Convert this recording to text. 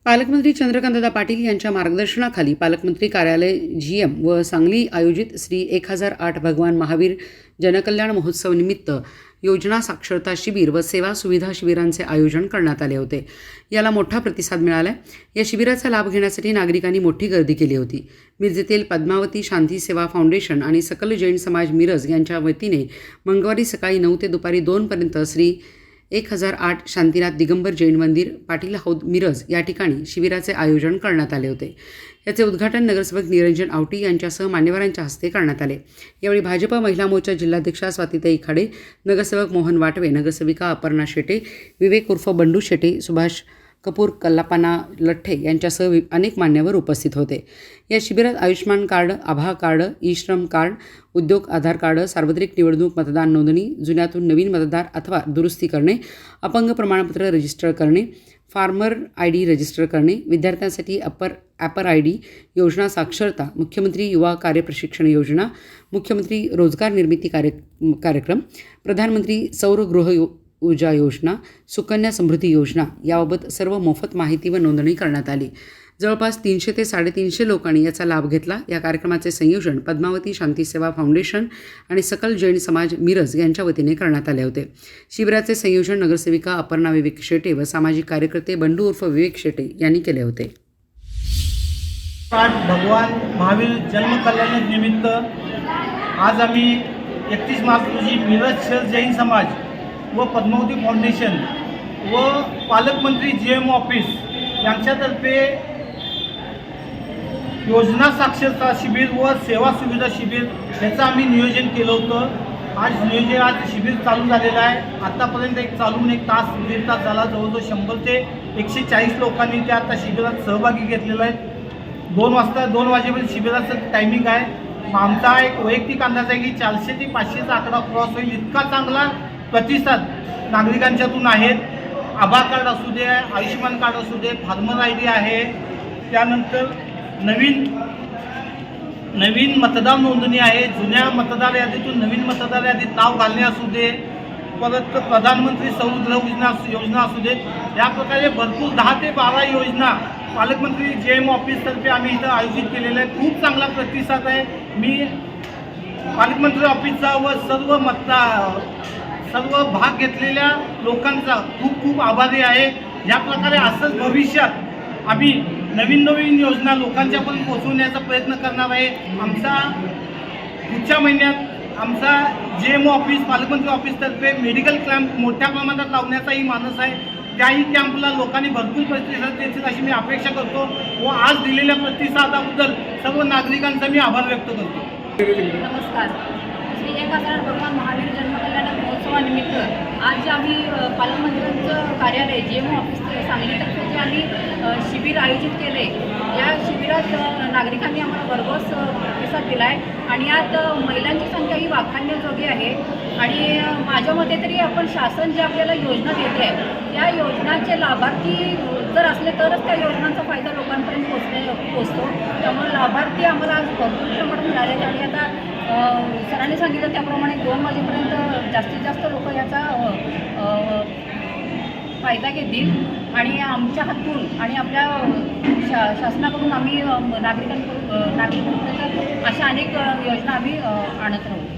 पालकमंत्री चंद्रकांतदादा पाटील यांच्या मार्गदर्शनाखाली पालकमंत्री कार्यालय जीएम व सांगली आयोजित श्री 1008 भगवान महावीर जनकल्याण महोत्सव निमित्त योजना साक्षरता शिबिर व सेवा सुविधा शिबिरांचे आयोजन करण्यात आले होते। याला मोठा प्रतिसाद मिळाला। या शिबिराचा लाभ घेण्यासाठी नागरिकांनी मोठी गर्दी केली होती। मिरजेतील पद्मावती शांती सेवा फाउंडेशन आणि सकल जैन समाज मिरज यांच्या वतीने मंगळवारी सकाळी 9 ते दुपारी 2 पर्यंत श्री 1008 शांतीनाथ दिगंबर जैन मंदिर पाटील हौद मिरज या ठिकाणी शिबिराचे आयोजन करण्यात आले होते। याचे उद्घाटन नगरसेवक निरंजन आवटी यांच्यासह मान्यवरांच्या हस्ते करण्यात आले। यावेळी भाजप महिला मोर्चा जिल्हाध्यक्षा स्वातीताई खाडे, नगरसेवक मोहन वाटवे, नगरसेविका अपर्णा शेटे, विवेक उर्फ बंडू शेटे, सुभाष कपूर, कल्लापाना लठ्ठे यांच्यासह अनेक मान्यवर उपस्थित होते। या शिबिरात आयुष्मान कार्ड, आभा कार्ड, ई श्रम कार्ड, उद्योग आधार कार्ड, सार्वत्रिक निवडणूक मतदान नोंदणी, जुन्यातून नवीन मतदार अथवा दुरुस्ती करणे, अपंग प्रमाणपत्र रजिस्टर करणे, फार्मर ID रजिस्टर करणे, विद्यार्थ्यांसाठी ॲपर ID योजना साक्षरता, मुख्यमंत्री युवा कार्य प्रशिक्षण योजना, मुख्यमंत्री रोजगार निर्मिती कार्यक्रम, प्रधानमंत्री सौर गृह ऊर्जा योजना, सुकन्या समृद्धी योजना याबाबत सर्व मोफत माहिती व नोंदणी करण्यात आली। जवळपास 300 ते 350 लोकांनी याचा लाभ घेतला। या कार्यक्रमाचे संयोजन पद्मावती शांती सेवा फाउंडेशन आणि सकल जैन समाज मिरज यांच्या वतीने करण्यात आले होते। शिबिराचे संयोजन नगरसेविका अपर्णा विवेक शेटे व सामाजिक कार्यकर्ते बंडू उर्फ विवेक शेटे यांनी केले होते। भगवान महावीर जन्मकल्याण निमित्त आज आम्ही 31 मार्च रोजी मिरज शहर जैन समाज व पद्मावती फाउंडेशन व पालकमंत्री GM ऑफिस यांच्यातर्फे योजना साक्षरता शिबिर व सेवा सुविधा शिबिर याचं आम्ही नियोजन केलं होतं। आज शिबिर चालू झालेलं आहे। आत्तापर्यंत चालून 1 तास 1.5 तास झाला। जवळजवळ 100 ते 140 लोकांनी त्या आता शिबिरात सहभागी घेतलेला आहे। 2 वाजेपर्यंत शिबिराचं टायमिंग आहे। आमचा एक वैयक्तिक अंदाज आहे की 400 ते 500चा आकडा क्रॉस होईल। इतका चांगला प्रतिसाद नागरिकांच्यातून आहेत। आभा कार्ड असू दे, आयुष्यमान कार्ड असू दे, फार्मर ID आहे, त्यानंतर नवीन मतदार नोंदणी आहे, जुन्या मतदार यादीतून नवीन मतदार यादीत नाव घालणे असू दे, परत प्रधानमंत्री सौर गृह योजना असू दे, या प्रकारे भरपूर 10 ते 12 योजना पालकमंत्री GM ऑफिसतर्फे आम्ही इथं आयोजित केलेलं आहे। खूप चांगला प्रतिसाद आहे। मी पालकमंत्री ऑफिसचा व सर्व भाग घेतलेल्या लोकांचा खूप आभारी आहे। या प्रकारे असंच भविष्यात आम्ही नवीन योजना लोकांच्यापर्यंत पोहोचवण्याचा प्रयत्न करणार आहे। आमचा पुढच्या महिन्यात आमचा GM ऑफिस पालकमंत्री ऑफिसतर्फे मेडिकल कॅम्प मोठ्या प्रमाणात लावण्याचाही मानस आहे। त्याही कॅम्पला लोकांनी भरपूर प्रतिसाद देतील अशी मी अपेक्षा करतो व आज दिलेल्या प्रतिसादाबद्दल सर्व नागरिकांचा मी आभार व्यक्त करतो। नमस्कार। श्री 1008 भगवान महावीर जन्मकल्याण महोत्सवानिमित्त आज आम्ही पालकमंत्र्यांचं कार्यालय GM ऑफिस सांगलीतर्फे जे आम्ही शिबिर आयोजित केले, या शिबिरात नागरिकांनी आम्हाला भरघोस प्रतिसाद दिला आहे आणि यात महिलांची संख्या ही वाखाणण्याजोगी आहे। आणि माझ्या मते तरी आपण शासन जे आपल्याला योजना देते आहे या योजनांचे लाभार्थी जर असले तरच त्या योजनांचा फायदा लोकांपर्यंत पोचतो। त्यामुळे लाभार्थी आम्हाला आज भरपूर प्रमाणात मिळाले आणि आता सरांनी सांगितलं त्याप्रमाणे 2 वाजेपर्यंत जास्तीत जास्त लोक याचा फायदा घेतील आणि आमच्या हातून आणि आपल्या शासनाकडून आम्ही नागरिकांपर्यंत अशा अनेक योजना आम्ही आणत राहू।